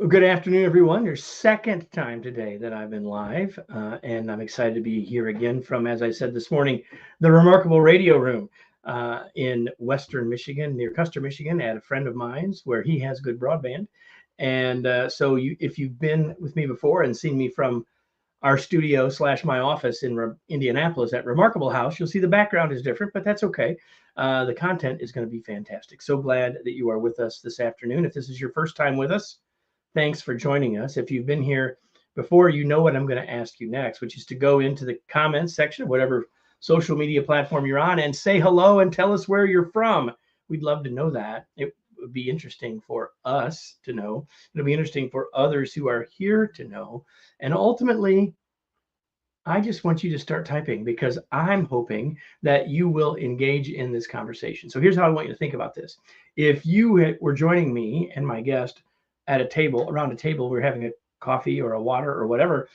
Well, good afternoon, everyone. Your second time today that I've been live, and I'm excited to be here again from, as I said this morning, the Remarkable Radio Room in Western Michigan, near Custer, Michigan, at a friend of mine's where he has good broadband. And if you've been with me before and seen me from our studio / my office in Indianapolis at Remarkable House, you'll see the background is different, but that's okay. The content is going to be fantastic. So glad that you are with us this afternoon. If this is your first time with us, thanks for joining us. If you've been here before, you know what I'm going to ask you next, which is to go into the comments section of whatever social media platform you're on and say hello and tell us where you're from. We'd love to know that. It would be interesting for us to know. It'll be interesting for others who are here to know. And ultimately, I just want you to start typing because I'm hoping that you will engage in this conversation. So here's how I want you to think about this. If you were joining me and my guest at a table, around a table, we're having a coffee or a water or whatever,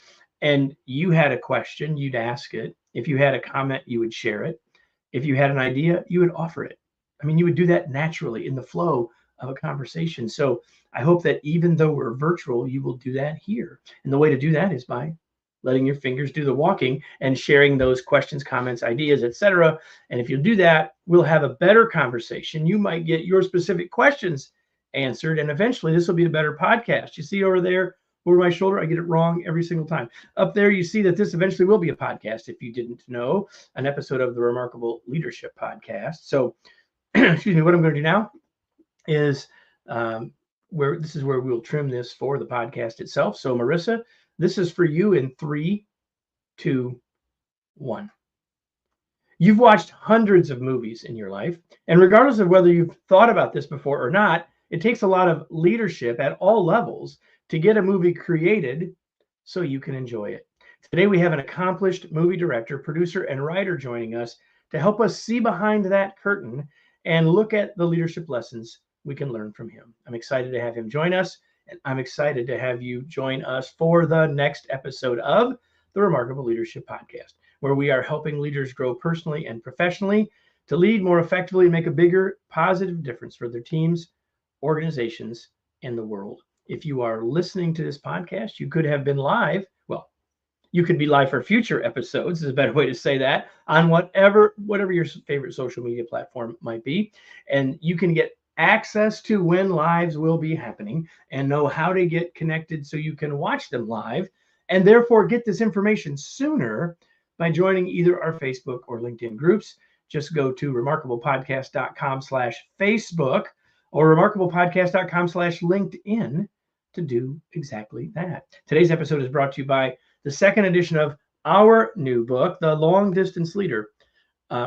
and you had a question, you'd ask it. If you had a comment, you would share it. If you had an idea, you would offer it. I mean, you would do that naturally in the flow of a conversation. So I hope that even though we're virtual, you will do that here. And the way to do that is by letting your fingers do the walking and sharing those questions, comments, ideas, etc. And if you do that, we'll have a better conversation. You might get your specific questions answered, and eventually this will be a better podcast. You see over there over my shoulder, I get it wrong every single time. Up there, you see that this eventually will be a podcast, if you didn't know, an episode of the Remarkable Leadership Podcast. So, excuse me, what I'm going to do now is where we'll trim this for the podcast itself. So, Marissa, this is for you in 3, 2, 1. You've watched hundreds of movies in your life, and regardless of whether you've thought about this before or not, it takes a lot of leadership at all levels to get a movie created so you can enjoy it. Today, we have an accomplished movie director, producer, and writer joining us to help us see behind that curtain and look at the leadership lessons we can learn from him. I'm excited to have him join us, and I'm excited to have you join us for the next episode of the Remarkable Leadership Podcast, where we are helping leaders grow personally and professionally to lead more effectively and make a bigger positive difference for their teams, organizations, and the world. If you are listening to this podcast, you could have been live. Well, you could be live for future episodes, is a better way to say that, on whatever your favorite social media platform might be. And you can get access to when lives will be happening and know how to get connected so you can watch them live and therefore get this information sooner by joining either our Facebook or LinkedIn groups. Just go to remarkablepodcast.com/Facebook or remarkablepodcast.com/LinkedIn to do exactly that. Today's episode is brought to you by the second edition of our new book, The Long Distance Leader,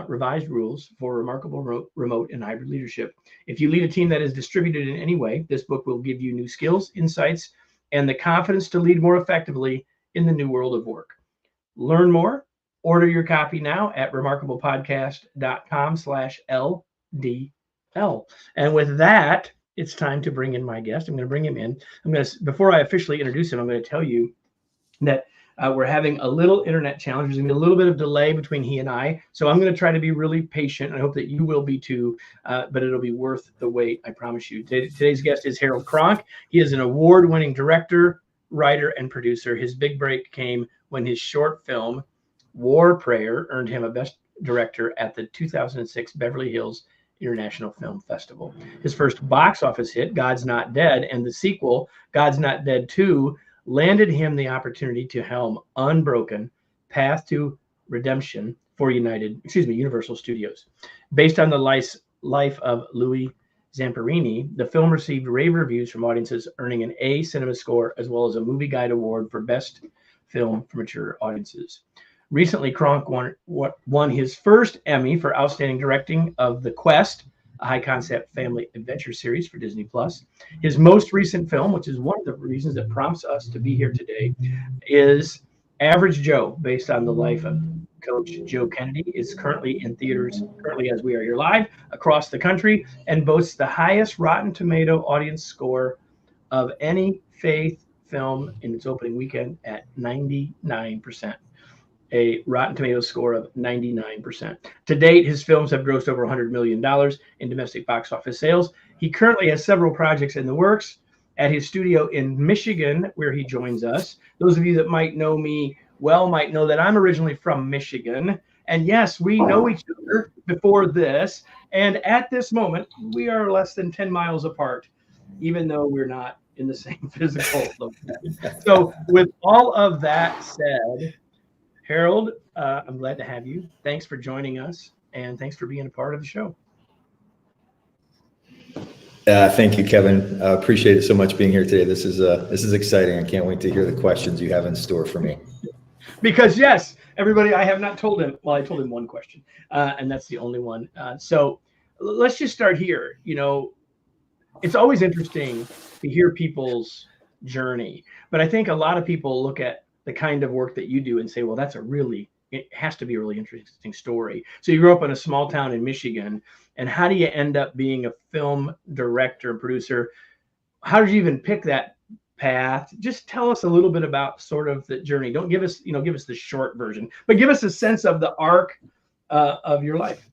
Revised Rules for Remarkable Remote and Hybrid Leadership. If you lead a team that is distributed in any way, this book will give you new skills, insights, and the confidence to lead more effectively in the new world of work. Learn more. Order your copy now at remarkablepodcast.com/LDL. And with that, it's time to bring in my guest. I'm going to bring him in. Before I officially introduce him, I'm going to tell you that we're having a little internet challenge. There's going to be a little bit of delay between he and I. So I'm going to try to be really patient. I hope that you will be too, but it'll be worth the wait, I promise you. Today's guest is Harold Cronk. He is an award-winning director, writer, and producer. His big break came when his short film, War Prayer, earned him a Best Director at the 2006 Beverly Hills International Film Festival. His first box office hit, God's Not Dead, and the sequel, God's Not Dead 2, landed him the opportunity to helm Unbroken: Path to Redemption for Universal Studios. Based on the life of Louis Zamperini, the film received rave reviews from audiences, earning an A Cinema Score as well as a Movie Guide Award for Best Film for Mature Audiences. Recently, Cronk won his first Emmy for Outstanding Directing of The Quest, a high-concept family adventure series for Disney+. His most recent film, which is one of the reasons that prompts us to be here today, is Average Joe, based on the life of Coach Joe Kennedy, is currently in theaters, as we are here live, across the country, and boasts the highest Rotten Tomato audience score of any faith film in its opening weekend at 99%. A Rotten Tomatoes score of 99%. To date, his films have grossed over $100 million in domestic box office sales. He currently has several projects in the works, at his studio in Michigan, where he joins us. Those of you that might know me well might know that I'm originally from Michigan. And yes, we know each other before this. And at this moment, we are less than 10 miles apart, even though we're not in the same physical location. So with all of that said, Harold, I'm glad to have you. Thanks for joining us, and thanks for being a part of the show. Thank you, Kevin. Appreciate it so much being here today. This is exciting. I can't wait to hear the questions you have in store for me. Because yes, everybody, I have not told him. Well, I told him one question, and that's the only one. So let's just start here. You know, it's always interesting to hear people's journey, but I think a lot of people look at the kind of work that you do and say, well, it has to be a really interesting story. So you grew up in a small town in Michigan, and how do you end up being a film director and producer? How did you even pick that path? Just tell us a little bit about sort of the journey. Don't give us, give us the short version, but give us a sense of the arc of your life.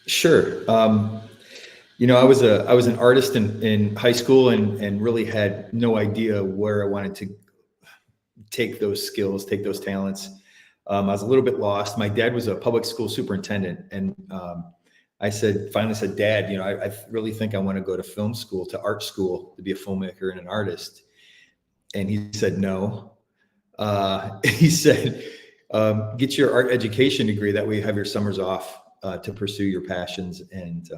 Sure. I was an artist in high school and really had no idea where I wanted to take those skills, take those talents. I was a little bit lost. My dad was a public school superintendent, and I finally said, Dad, I really think I want to go to film school, to art school, to be a filmmaker and an artist. And he said, no. He said, get your art education degree. That way you have your summers off to pursue your passions and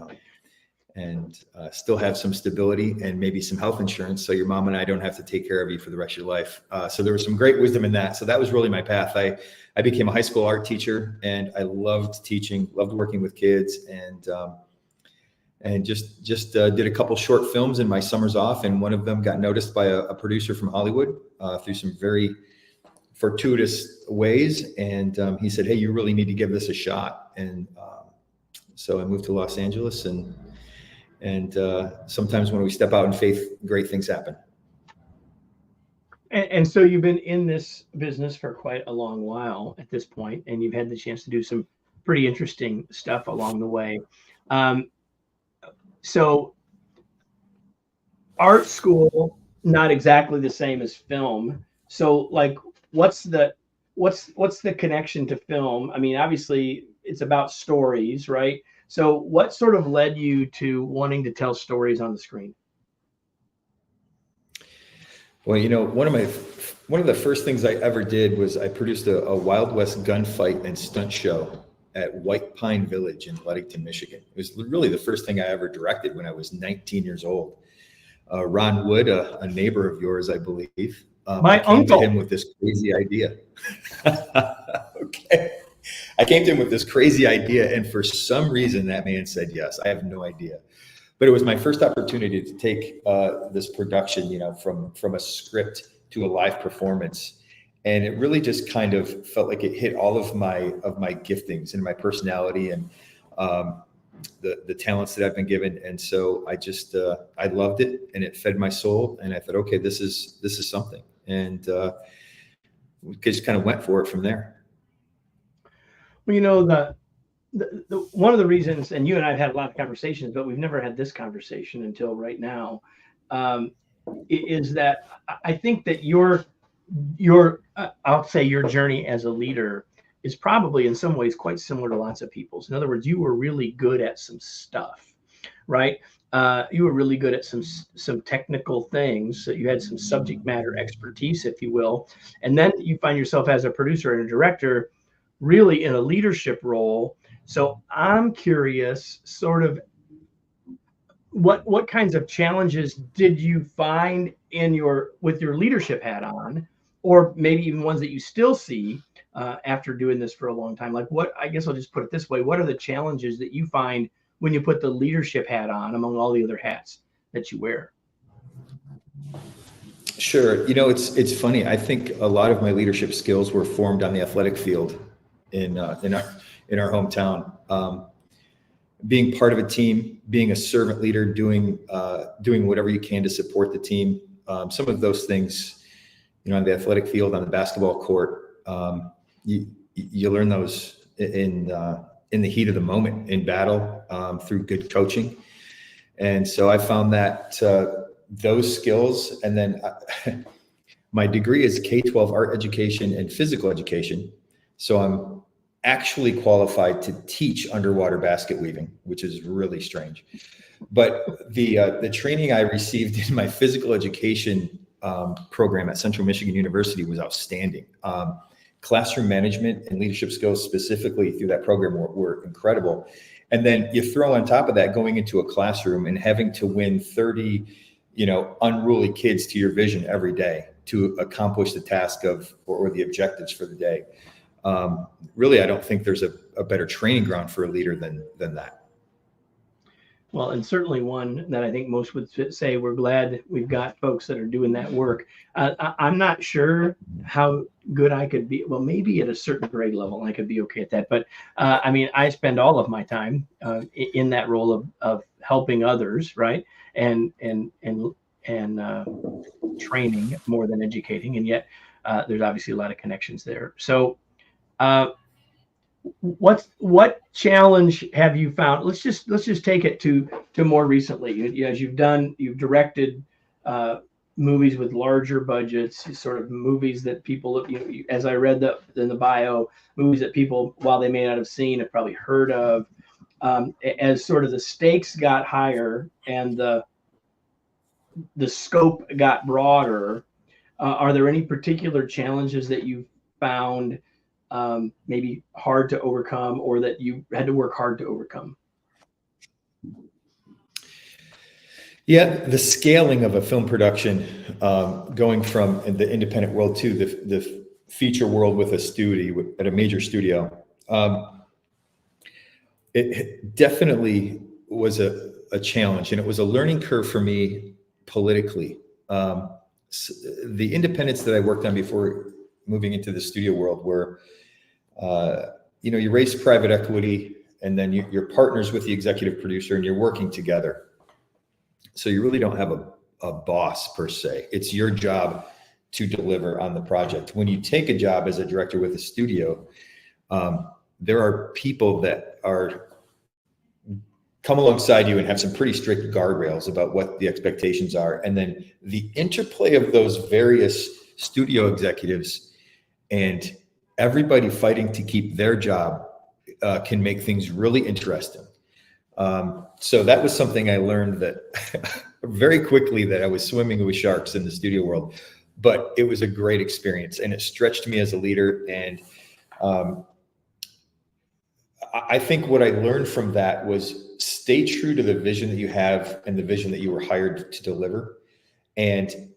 still have some stability and maybe some health insurance, so your mom and I don't have to take care of you for the rest of your life. So there was some great wisdom in that. So that was really my path. I became a high school art teacher, and I loved teaching, loved working with kids, and just did a couple short films in my summers off. And one of them got noticed by a producer from Hollywood through some very fortuitous ways. And he said, hey, you really need to give this a shot. And so I moved to Los Angeles, and sometimes when we step out in faith, great things happen. And so you've been in this business for quite a long while at this point, and you've had the chance to do some pretty interesting stuff along the way. So art school, not exactly the same as film. So like, what's the connection to film? I mean, obviously it's about stories, right? So what sort of led you to wanting to tell stories on the screen? Well, one of the first things I ever did was I produced a Wild West gunfight and stunt show at White Pine Village in Ludington, Michigan. It was really the first thing I ever directed when I was 19 years old. Ron Wood, a neighbor of yours, I believe. My uncle. To him with this crazy idea. Okay. I came to him with this crazy idea, and for some reason that man said yes. I have no idea. But it was my first opportunity to take this production, from a script to a live performance. And it really just kind of felt like it hit all of my giftings and my personality and the talents that I've been given. And so I loved it, and it fed my soul. And I thought, okay, this is something. And we just kind of went for it from there. Well, the one of the reasons, and you and I have had a lot of conversations, but we've never had this conversation until right now, is that I think that your I'll say your journey as a leader is probably in some ways quite similar to lots of people's. In other words, you were really good at some stuff, right? You were really good at some technical things. So you had some subject matter expertise, if you will. And then you find yourself as a producer and a director really in a leadership role. So I'm curious, sort of, what kinds of challenges did you find with your leadership hat on, or maybe even ones that you still see after doing this for a long time? Like, I guess I'll just put it this way: what are the challenges that you find when you put the leadership hat on among all the other hats that you wear? Sure. It's funny. I think a lot of my leadership skills were formed on the athletic field in our hometown. Being part of a team, being a servant leader, doing whatever you can to support the team. Some of those things, on the athletic field, on the basketball court, you learn those in the heat of the moment, in battle, through good coaching. And so I found that those skills. And then my degree is K-12 art education and physical education. So I'm actually qualified to teach underwater basket weaving, which is really strange. But the training I received in my physical education program at Central Michigan University was outstanding. Classroom management and leadership skills specifically through that program were incredible. And then you throw on top of that going into a classroom and having to win 30, unruly kids to your vision every day to accomplish the task or the objectives for the day. Really, I don't think there's a better training ground for a leader than that. Well, and certainly one that I think most would say we're glad we've got folks that are doing that work. I'm not sure how good I could be. Well, maybe at a certain grade level, I could be okay at that. But I spend all of my time in that role of helping others, right? And training more than educating. And yet there's obviously a lot of connections there. So what challenge have you found? Let's just take it to more recently. As you've directed movies with larger budgets, sort of movies that people, as I read in the bio, movies that people, while they may not have seen, have probably heard of. As sort of the stakes got higher and the scope got broader, are there any particular challenges that you found maybe hard to overcome, or that you had to work hard to overcome? Yeah, the scaling of a film production, going from the independent world to the feature world with a studio, at a major studio, it definitely was a challenge, and it was a learning curve for me politically. The independents that I worked on before moving into the studio world were, you raise private equity, and then you're partners with the executive producer, and you're working together. So you really don't have a boss per se. It's your job to deliver on the project. When you take a job as a director with a studio, there are people that come alongside you and have some pretty strict guardrails about what the expectations are. And then the interplay of those various studio executives and everybody fighting to keep their job can make things really interesting. So that was something I learned that very quickly, that I was swimming with sharks in the studio world, but it was a great experience, and it stretched me as a leader. And I think what I learned from that was stay true to the vision that you have and the vision that you were hired to deliver, and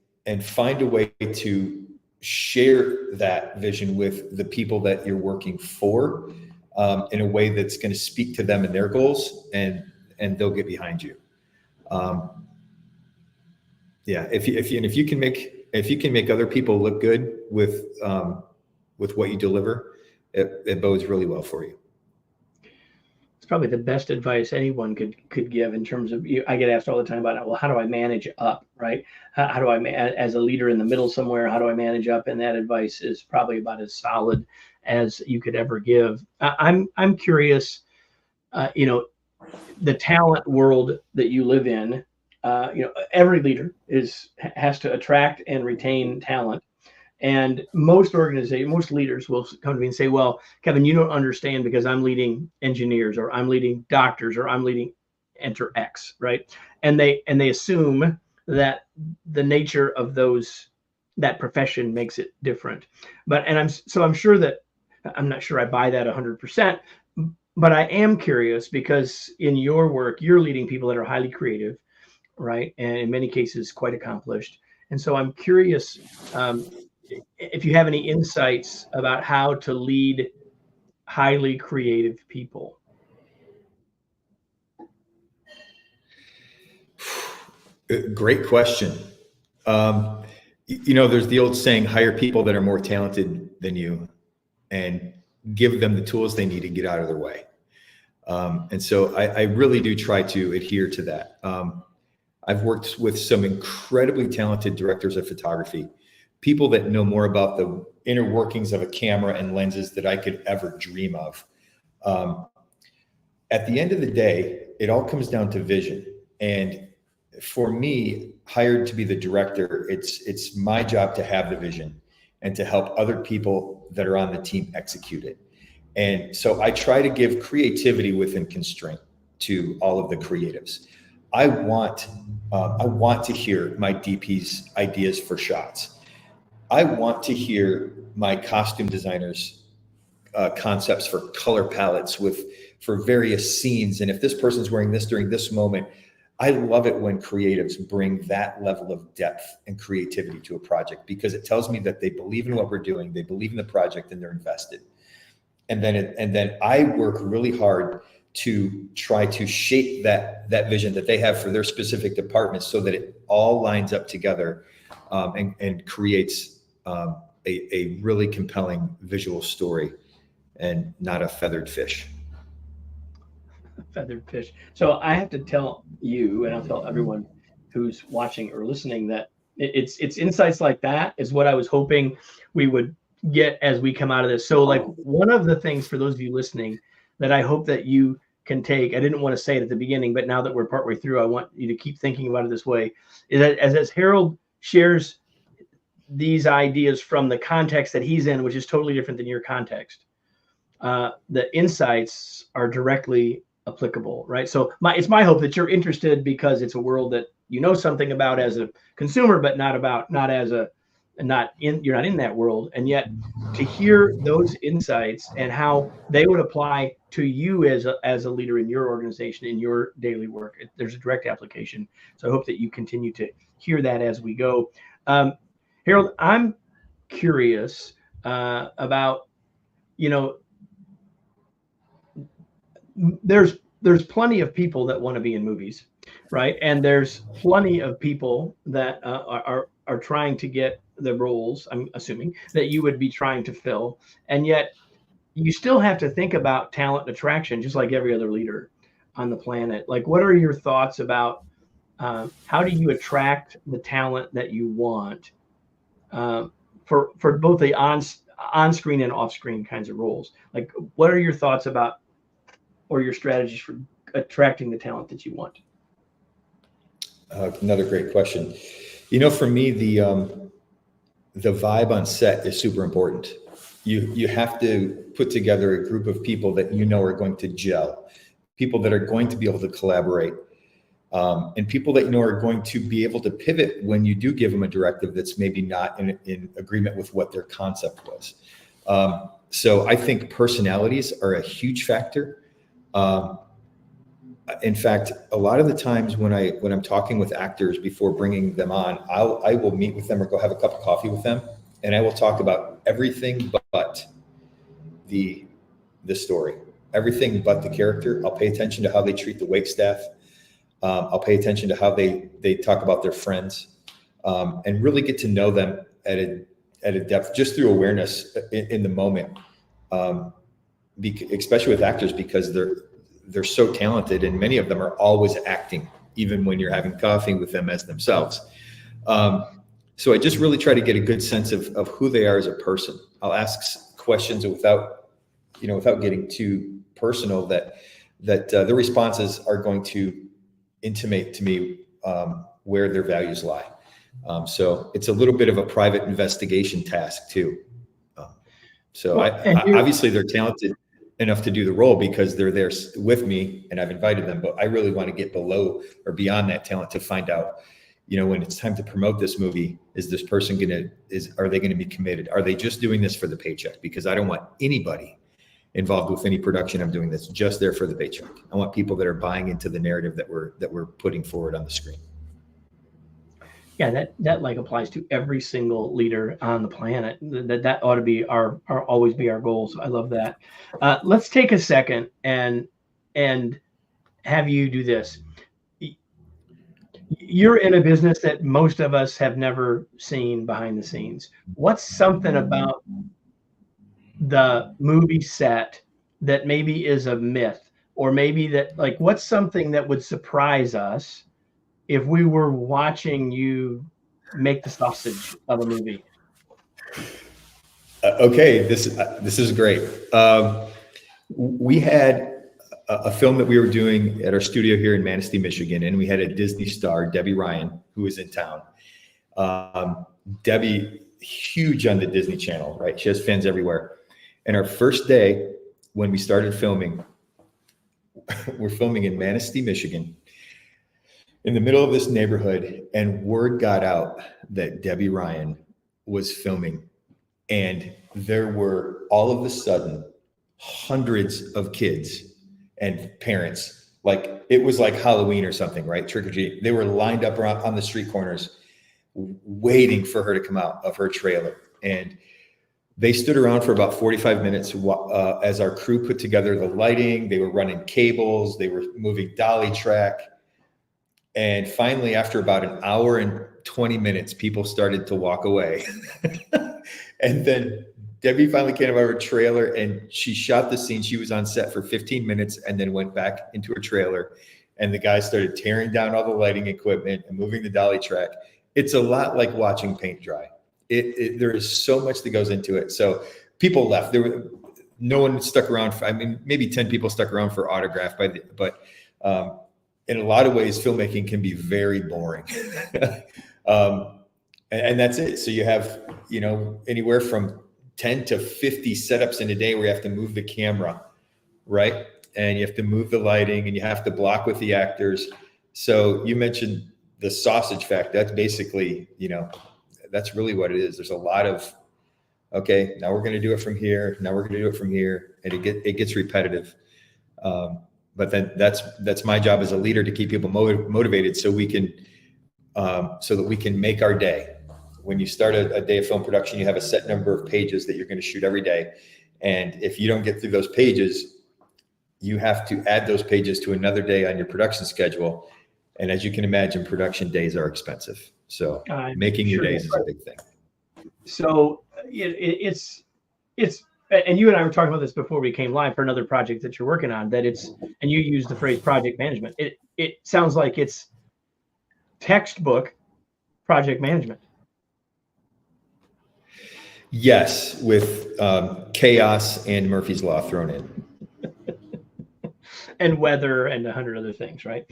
find a way to share that vision with the people that you're working for, in a way that's going to speak to them and their goals, and they'll get behind you. If you can make other people look good with what you deliver, it bodes really well for you. It's probably the best advice anyone could give in terms of, I get asked all the time about, well, how do I manage up, right? How do I, as a leader in the middle somewhere, how do I manage up? And that advice is probably about as solid as you could ever give. I'm curious, the talent world that you live in, every leader has to attract and retain talent. And most organizations, most leaders will come to me and say, well, Kevin, you don't understand, because I'm leading engineers, or I'm leading doctors, or I'm leading enter X, right? And they assume that the nature of that profession makes it different. I'm sure that, I'm not sure I buy that 100%, but I am curious, because in your work, you're leading people that are highly creative, right? And in many cases, quite accomplished. And so I'm curious, if you have any insights about how to lead highly creative people. Great question. There's the old saying, hire people that are more talented than you and give them the tools they need to get out of their way. And so I really do try to adhere to that. I've worked with some incredibly talented directors of photography, people that know more about the inner workings of a camera and lenses that I could ever dream of. At the end of the day, it all comes down to vision. And for me, hired to be the director, it's my job to have the vision and to help other people that are on the team execute it. And so I try to give creativity within constraint to all of the creatives. I want to hear my DP's ideas for shots. I want to hear my costume designers' concepts for color palettes for various scenes. And if this person's wearing this during this moment, I love it when creatives bring that level of depth and creativity to a project, because it tells me that they believe in what we're doing, they believe in the project, and they're invested. And then I work really hard to try to shape that vision that they have for their specific departments so that it all lines up together and creates a really compelling visual story and not a feathered fish. Feathered fish. So I have to tell you, and I'll tell everyone who's watching or listening, that it's insights like that is what I was hoping we would get as we come out of this. So like one of the things for those of you listening that I hope that you can take, I didn't want to say it at the beginning, but now that we're partway through, I want you to keep thinking about it this way, is that as Harold shares these ideas from the context that he's in, which is totally different than your context, the insights are directly applicable, right? So it's my hope that you're interested because it's a world that you know something about as a consumer, but you're not in that world. And yet to hear those insights and how they would apply to you as a leader in your organization, in your daily work, there's a direct application. So I hope that you continue to hear that as we go. Harold, I'm curious about, there's plenty of people that want to be in movies, right? And there's plenty of people that are trying to get the roles, I'm assuming, that you would be trying to fill. And yet you still have to think about talent attraction, just like every other leader on the planet. Like, what are your thoughts about how do you attract the talent that you want for both the on-screen and off-screen kinds of roles? Like, what are your thoughts about, or your strategies for attracting the talent that you want? Another great question. For me, the vibe on set is super important. You have to put together a group of people that are going to gel, people that are going to be able to collaborate, and people that are going to be able to pivot when you do give them a directive that's maybe not in agreement with what their concept was. So I think personalities are a huge factor. In fact, a lot of the times when I'm talking with actors before bringing them on, I will meet with them or go have a cup of coffee with them, and I will talk about everything but the story, everything but the character. I'll pay attention to how they treat the wait staff. I'll pay attention to how they talk about their friends, and really get to know them at a depth just through awareness in the moment. Especially with actors, because they're so talented, and many of them are always acting, even when you're having coffee with them as themselves. So I just really try to get a good sense of who they are as a person. I'll ask questions without getting too personal, that the responses are going to intimate to me where their values lie. So it's a little bit of a private investigation task too. Obviously they're talented enough to do the role because they're there with me and I've invited them, but I really want to get below or beyond that talent to find out, when it's time to promote this movie, is this person are they going to be committed? Are they just doing this for the paycheck? Because I don't want anybody involved with any production I'm doing that's just there for the paycheck. I want people that are buying into the narrative that we're putting forward on the screen. Yeah, that like applies to every single leader on the planet. That ought to be always be our goal. So I love that. Let's take a second and have you do this. You're in a business that most of us have never seen behind the scenes. What's something about the movie set that maybe is a myth, or maybe what's something that would surprise us if we were watching you make the sausage of a movie? Okay, this is great. We had a film that we were doing at our studio here in Manistee, Michigan, and we had a Disney star, Debbie Ryan, who was in town. Debbie, huge on the Disney Channel, right? She has fans everywhere. And our first day when we started filming, we're filming in Manistee, Michigan, in the middle of this neighborhood, and word got out that Debbie Ryan was filming. And there were all of a sudden hundreds of kids and parents, like it was like Halloween or something, right? Trick or treat. They were lined up around on the street corners waiting for her to come out of her trailer. And they stood around for about 45 minutes as our crew put together the lighting. They were running cables. They were moving dolly track. And finally, after about an hour and 20 minutes, people started to walk away. And then Debbie finally came out of her trailer and she shot the scene. She was on set for 15 minutes and then went back into her trailer. And the guys started tearing down all the lighting equipment and moving the dolly track. It's a lot like watching paint dry. There is so much that goes into it. So people left. No one stuck around. I mean, maybe 10 people stuck around for autograph, but in a lot of ways, filmmaking can be very boring. And that's it. So you have, anywhere from 10 to 50 setups in a day where you have to move the camera, right? And you have to move the lighting and you have to block with the actors. So you mentioned the sausage fact. That's basically, that's really what it is. There's a lot of, okay, now we're going to do it from here. Now we're going to do it from here. And it gets repetitive. But then that's my job as a leader, to keep people motivated so that we can make our day. When you start a day of film production, you have a set number of pages that you're going to shoot every day. And if you don't get through those pages, you have to add those pages to another day on your production schedule. And as you can imagine, production days are expensive. So making your days is a big thing. So it's, and you and I were talking about this before we came live for another project that you're working on, and you use the phrase project management. It sounds like it's textbook project management. Yes, with chaos and Murphy's Law thrown in. And weather and 100 other things, right?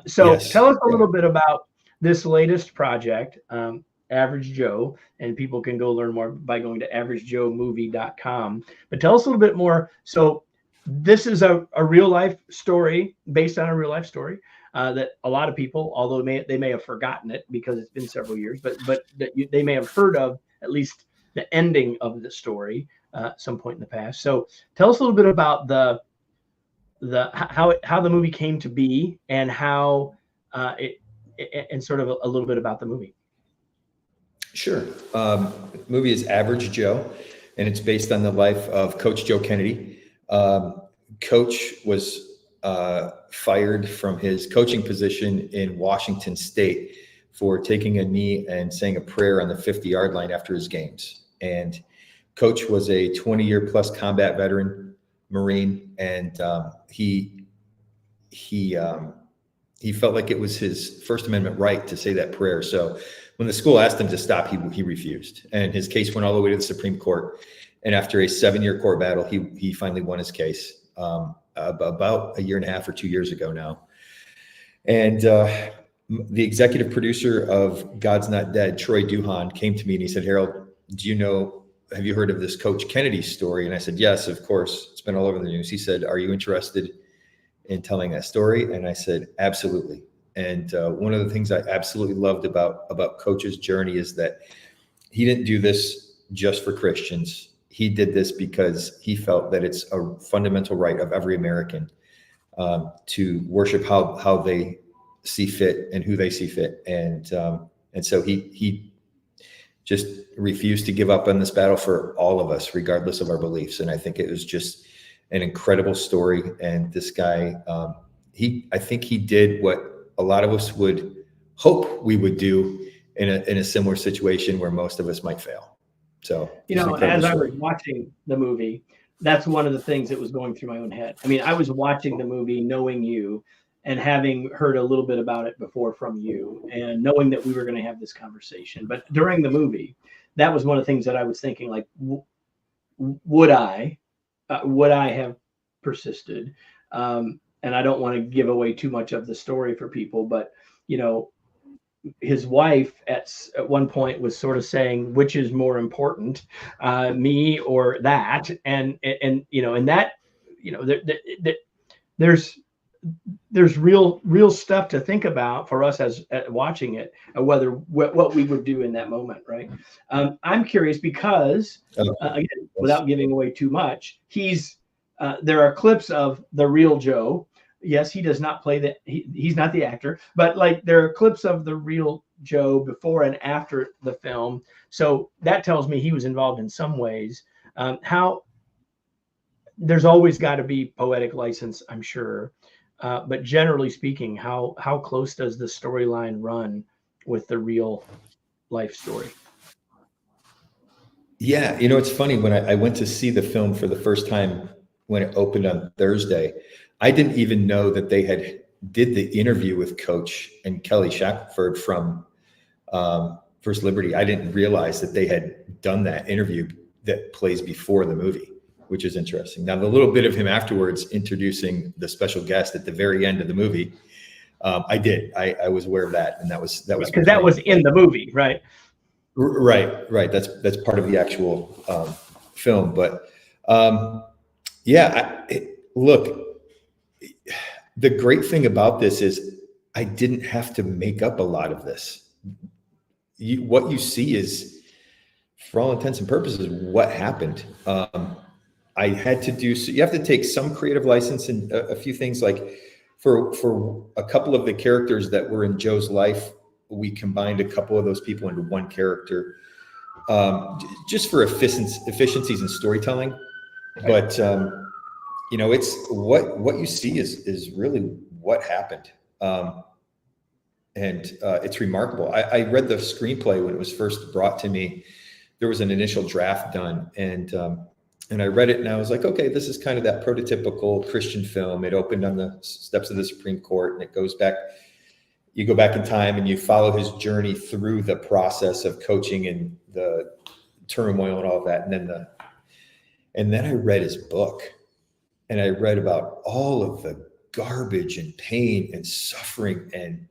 So yes. Tell us a little bit about this latest project, Average Joe, and people can go learn more by going to averagejoemovie.com. But tell us a little bit more. So this is a real life story, based on a real life story that a lot of people, although they may have forgotten it because it's been several years, but they may have heard of at least the ending of the story some point in the past. So tell us a little bit about how the movie came to be, and how and sort of a little bit about the movie. Sure. The movie is Average Joe, and it's based on the life of Coach Joe Kennedy. Coach was fired from his coaching position in Washington State for taking a knee and saying a prayer on the 50-yard line after his games. And Coach was a 20-year plus combat veteran Marine, and he felt like it was his First Amendment right to say that prayer. So when the school asked him to stop, he refused, and his case went all the way to the Supreme Court. And after a 7-year court battle, he finally won his case about a year and a half or 2 years ago now. And the executive producer of God's Not Dead, Troy Duhan, came to me and he said, "Harold, have you heard of this Coach Kennedy story?" And I said, "Yes, of course. It's been all over the news." He said, "Are you interested in telling that story?" And I said, "Absolutely." And one of the things I absolutely loved about Coach's journey is that he didn't do this just for Christians. He did this because he felt that it's a fundamental right of every American to worship how they see fit and who they see fit. And so he just refused to give up on this battle for all of us, regardless of our beliefs. And I think it was just an incredible story. And this guy, I think he did what a lot of us would hope we would do in a similar situation where most of us might fail. So, as I was watching the movie, that's one of the things that was going through my own head. I mean, I was watching the movie knowing you and having heard a little bit about it before from you, and knowing that we were going to have this conversation. But during the movie, that was one of the things that I was thinking, like, would I have persisted? And I don't want to give away too much of the story for people, but you know, his wife at one point was sort of saying, which is more important, me or that? And you know, and that, you know, there's real stuff to think about for us as watching it, whether what we would do in that moment, right? I'm curious because again, without giving away too much, there are clips of the real Joe. Yes, he does not play he's not the actor, but like there are clips of the real Joe before and after the film. So that tells me he was involved in some ways. How there's always got to be poetic license, I'm sure. But generally speaking, how close does the storyline run with the real life story? Yeah, you know, it's funny when I went to see the film for the first time when it opened on Thursday, I didn't even know that they did the interview with Coach and Kelly Shackelford from First Liberty. I didn't realize that they had done that interview that plays before the movie, which is interesting. Now, the little bit of him afterwards introducing the special guest at the very end of the movie, I did. I was aware of that, and that was because that was in the movie, right? Right. That's part of the actual film. But yeah, look, the great thing about this is I didn't have to make up a lot of this. What you see is, for all intents and purposes, what happened. I had to do, so you have to take some creative license and a few things, like for a couple of the characters that were in Joe's life, we combined a couple of those people into one character, just for efficiencies in storytelling. But you know, it's what you see is really what happened. And it's remarkable. I read the screenplay when it was first brought to me. There was an initial draft done, and I read it, and I was like, okay, this is kind of that prototypical Christian film. It opened on the steps of the Supreme Court, and it goes back. You go back in time, and you follow his journey through the process of coaching and the turmoil and all of that. And then I read his book, and I read about all of the garbage and pain and suffering, and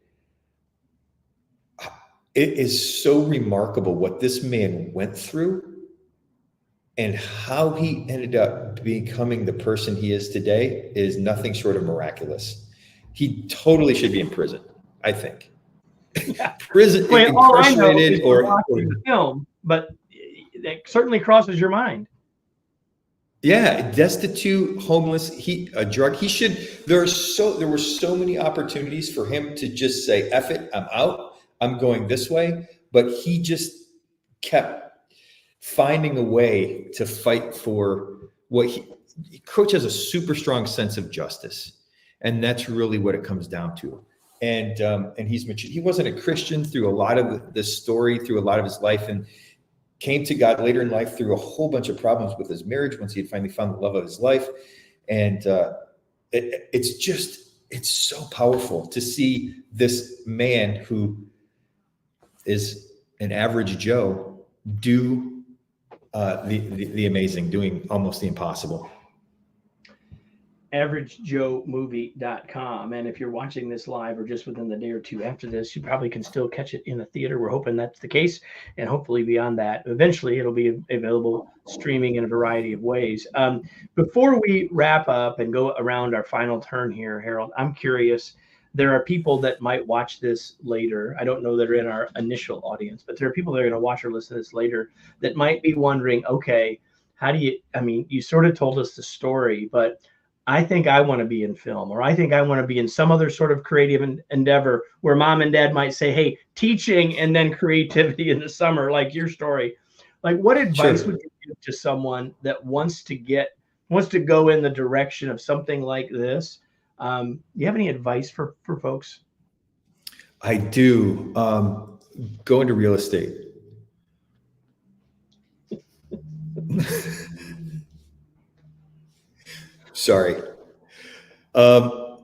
it is so remarkable what this man went through and how he ended up becoming the person he is today is nothing short of miraculous. He totally should be in prison, I think. Yeah. Prison, well, incarcerated, or watching the film, but it certainly crosses your mind. Yeah, destitute, homeless, a drug. There were so many opportunities for him to just say, F it, I'm out, I'm going this way. But he just kept finding a way to fight for Coach has a super strong sense of justice. And that's really what it comes down to. And he's mature. He wasn't a Christian through a lot of the story, through a lot of his life, and came to God later in life through a whole bunch of problems with his marriage once he had finally found the love of his life. And it's so powerful to see this man who is an average Joe do the amazing, doing almost the impossible. AverageJoeMovie.com. And if you're watching this live or just within the day or two after this, you probably can still catch it in a theater. We're hoping that's the case, and hopefully beyond that, eventually it'll be available streaming in a variety of ways. Before we wrap up and go around our final turn here, Harold, I'm curious. There are people that might watch this later. I don't know that are in our initial audience, but there are people that are going to watch or listen to this later that might be wondering, okay, you sort of told us the story, but I think I want to be in film, or I think I want to be in some other sort of creative endeavor where mom and dad might say, hey, teaching and then creativity in the summer, like your story. Like, what advice would you give to someone that wants to go in the direction of something like this? Do you have any advice for folks? I do. Go into real estate. Sorry. Look,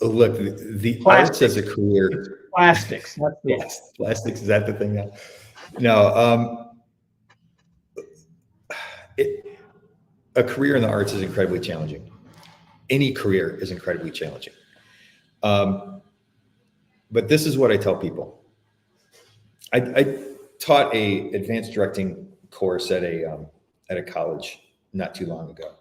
the arts as a career. Plastics. Yes, plastics. Is that the thing now? No. A career in the arts is incredibly challenging. any career is incredibly challenging. But this is what I tell people. I taught a advanced directing course at a college not too long ago.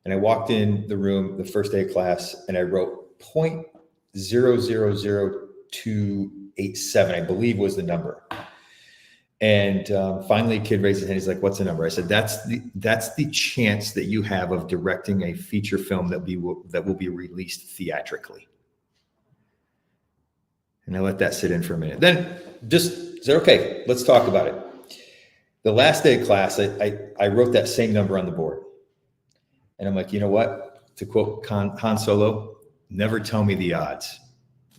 And I walked in the room the first day of class and I wrote 0.000287, I believe was the number. And finally a kid raised his hand. He's like, what's the number? I said, that's the chance that you have of directing a feature film that will be released theatrically. And I let that sit in for a minute. Then just said, okay, let's talk about it. The last day of class, I wrote that same number on the board. And I'm like, you know what? To quote Han Solo, never tell me the odds,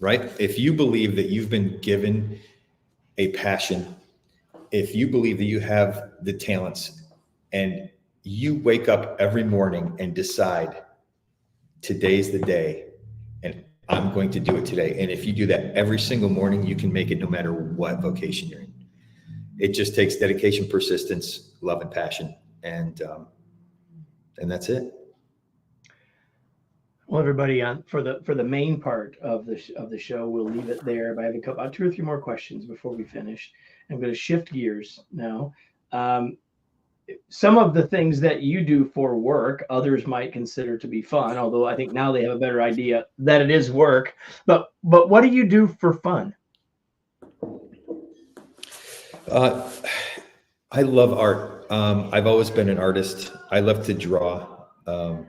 right? If you believe that you've been given a passion, if you believe that you have the talents and you wake up every morning and decide today's the day and I'm going to do it today. And if you do that every single morning, you can make it no matter what vocation you're in. It just takes dedication, persistence, love, and passion. And that's it. Well, everybody, for the main part of the show, we'll leave it there. But I have about 2 or 3 more questions before we finish. I'm going to shift gears now. Some of the things that you do for work, others might consider to be fun, although I think now they have a better idea that it is work. But what do you do for fun? I love art. I've always been an artist. I love to draw. I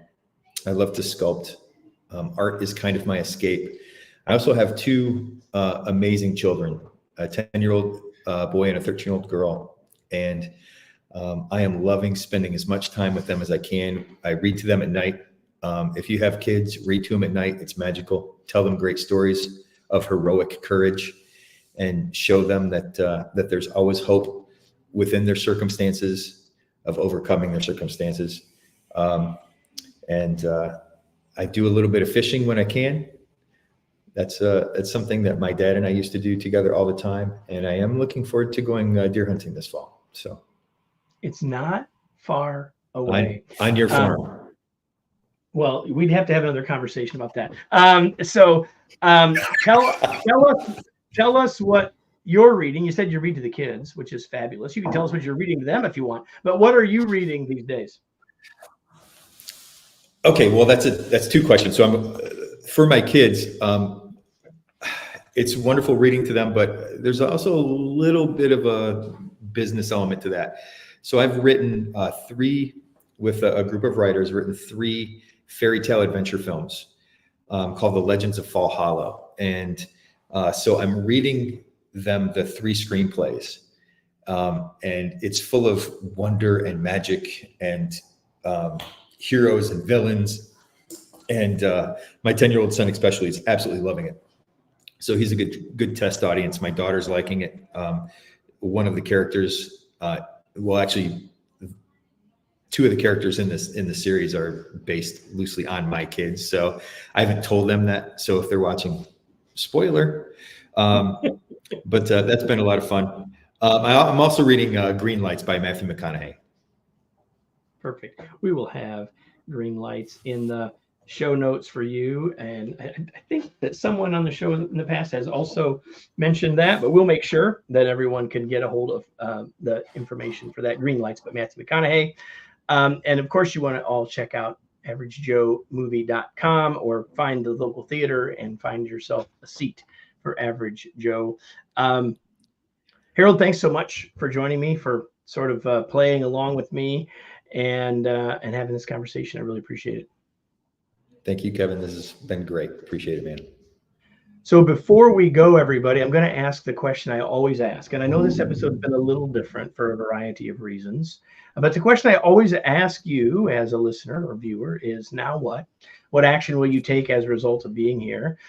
love to sculpt. Art is kind of my escape. I also have 2 amazing children, a 10-year-old boy and a 13-year-old girl. And I am loving spending as much time with them as I can. I read to them at night. If you have kids, read to them at night. It's magical. Tell them great stories of heroic courage and show them that there's always hope within their circumstances, of overcoming their circumstances. And I do a little bit of fishing when I can. That's something that my dad and I used to do together all the time. And I am looking forward to going deer hunting this fall. So it's not far away. On your farm. Well, we'd have to have another conversation about that. Tell us what you're reading. You said you read to the kids, which is fabulous. You can tell us what you're reading to them if you want. But what are you reading these days? Okay, well, that's 2 questions. So for my kids, it's wonderful reading to them, but there's also a little bit of a business element to that. So I've written 3 with a group of writers, written 3 fairy tale adventure films called The Legends of Fall Hollow. And so I'm reading them the 3 screenplays. And it's full of wonder and magic and heroes and villains. And my 10-year-old son especially is absolutely loving it. So he's a good test audience. My daughter's liking it. One of the characters, actually 2 of the characters in the series are based loosely on my kids. So I haven't told them that. So if they're watching, spoiler. But that's been a lot of fun. I'm also reading Green Lights by Matthew McConaughey. Perfect. We will have Green Lights in the show notes for you. And I think that someone on the show in the past has also mentioned that, but we'll make sure that everyone can get a hold of the information for that. Green Lights by Matthew McConaughey. And of course, you want to all check out averagejoemovie.com or find the local theater and find yourself a seat for Average Joe. Harold, thanks so much for joining me, for sort of playing along with me and having this conversation. I really appreciate it. Thank you, Kevin. This has been great. Appreciate it, man. So before we go, everybody, I'm going to ask the question I always ask. And I know this episode has been a little different for a variety of reasons. But the question I always ask you as a listener or viewer is, now what? What action will you take as a result of being here?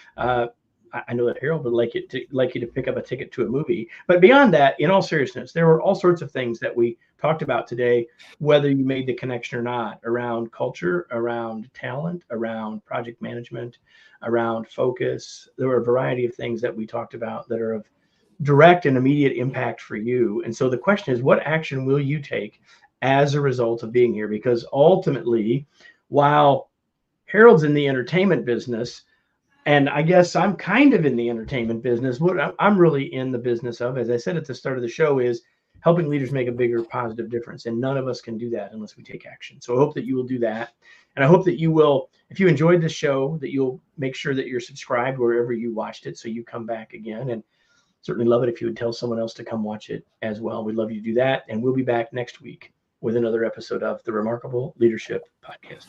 I know that Harold would like you to pick up a ticket to a movie. But beyond that, in all seriousness, there were all sorts of things that we talked about today, whether you made the connection or not, around culture, around talent, around project management, around focus. There were a variety of things that we talked about that are of direct and immediate impact for you. And so the question is, what action will you take as a result of being here? Because ultimately, while Harold's in the entertainment business, and I guess I'm kind of in the entertainment business. What I'm really in the business of, as I said at the start of the show, is helping leaders make a bigger positive difference. And none of us can do that unless we take action. So I hope that you will do that. And I hope that you will, if you enjoyed this show, that you'll make sure that you're subscribed wherever you watched it so you come back again. And certainly love it if you would tell someone else to come watch it as well. We'd love you to do that. And we'll be back next week with another episode of the Remarkable Leadership Podcast.